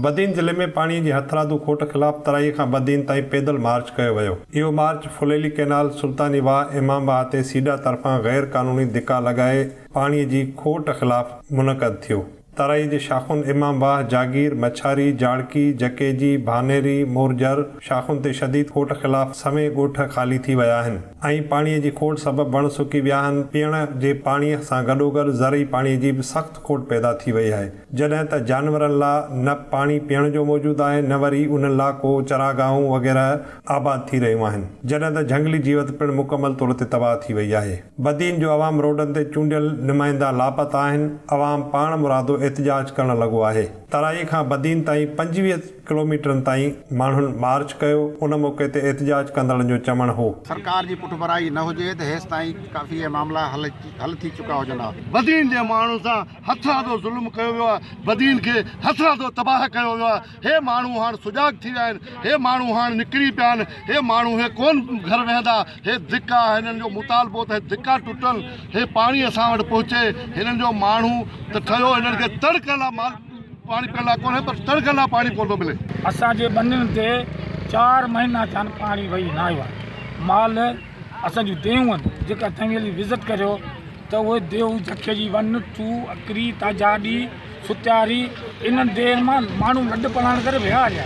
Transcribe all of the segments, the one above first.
बदीन ज़िले में पाणी जी हथरादू खोट ख़िलाफ़ तराई खां बदीन ताईं पैदल मार्च कयो वियो। इहो मार्च फुलेली कैनाल सुल्तानी वाह इमामबाह ते सीडा तरफ़ां गैर क़ानूनी धिका लॻाए पाणीअ जी खोट ख़िलाफ़ मुनक़द थियो। तराई जे शाख़ुनि इमामबाह, जागीर, मछारी, जाड़की, जकेजी, भानेरी, मोरजर शाख़ुनि ते शदीद खोट ख़िलाफ़ समें ॻोठ ख़ाली थी विया आहिनि ऐं पाणीअ जी खोट सबबि वण सुकी विया आहिनि। पीअण जे पाणीअ सां गॾोगॾु ज़रई पाणीअ जी बि सख़्तु खोट पैदा थी वई आहे, जॾहिं त जानवरनि लाइ न पाणी पीअण जो मौजूदु आहे, न वरी उन्हनि लाइ को चरागाहूं वग़ैरह आबाद थी रहियूं आहिनि, जॾहिं त झंगली जीवत पिणु मुकमल तौर ते तबाह थी वई आहे। बदीन जो अवाम रोडनि ते चूंडियल नुमाइंदा लापता आहिनि। अवाम पाण मुरादो एहतजाज करण लॻो आहे। तराई खां बदीन ताईं 25 किलोमीटरनि ताईं माण्हुनि मार्च कयो। उन मौक़े ते एहतजाज कंदड़नि जो चवणु हो, सरकार जी पुठभराई न हुजे त हेसि ताईं काफ़ी मामला हल थी चुका हुजनि। बदीन जे माण्हू सां हथरादो ज़ुल्म कयो वियो आहे, बदीन खे हथरादो तबाह कयो वियो आहे। हे माण्हू हाणे सुजाग थी विया आहिनि, हे माण्हू हाणे निकिरी पिया आहिनि, हे माण्हू हे कोन घर वेहंदा। हे धिका हिननि जो मुतालबो त धिका टुटनि, हे पाणी असां वटि पहुचे। हिननि जो माण्हू त ठहियो, हिननि खे तड़क लाइ पाणी पीअण लाइ कोन्हे, पर तड़क लाइ पाणी कोन थो मिले। असांजे बनियुनि ते 4 महीना थियनि पाणी वही न आयो आहे। माल असांजूं देहूं आहिनि, जेका तव्हीं विज़िट करियो त उहे देहूं जखेजी वन, टू, अकरी, ताजाडी, सुत्यारी, इन्हनि देहनि मां माण्हू लॾ पलाण करे विया रहिया।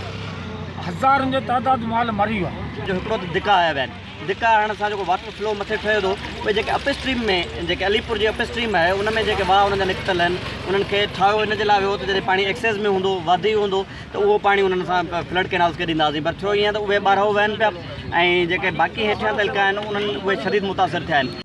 हज़ारनि जे तादाद माल मरी वियो आहे। जो हिकिड़ो धिका आया विया आहिनि। धिका हाणे असां जेको वाटर फ्लो मथे ठहे थो, उहे जेके अप स्ट्रीम में, जेके अलीपुर जी अप स्ट्रीम आहे, उन में जेके वाह उन्हनि जा निकितल आहिनि, उन्हनि खे ठाहियो इन जे लाइ वियो त जॾहिं पाणी एक्सेस में हूंदो, वधी हूंदो, त उहो पाणी उन्हनि सां फ्लड कैनाल्स खे ॾींदासीं। पर थियो ईअं त उहे ॿाहिरां वहनि पिया ऐं जेके बाक़ी हेठियां तइलका आहिनि उन्हनि उहे शदीद मुतासिर थिया आहिनि।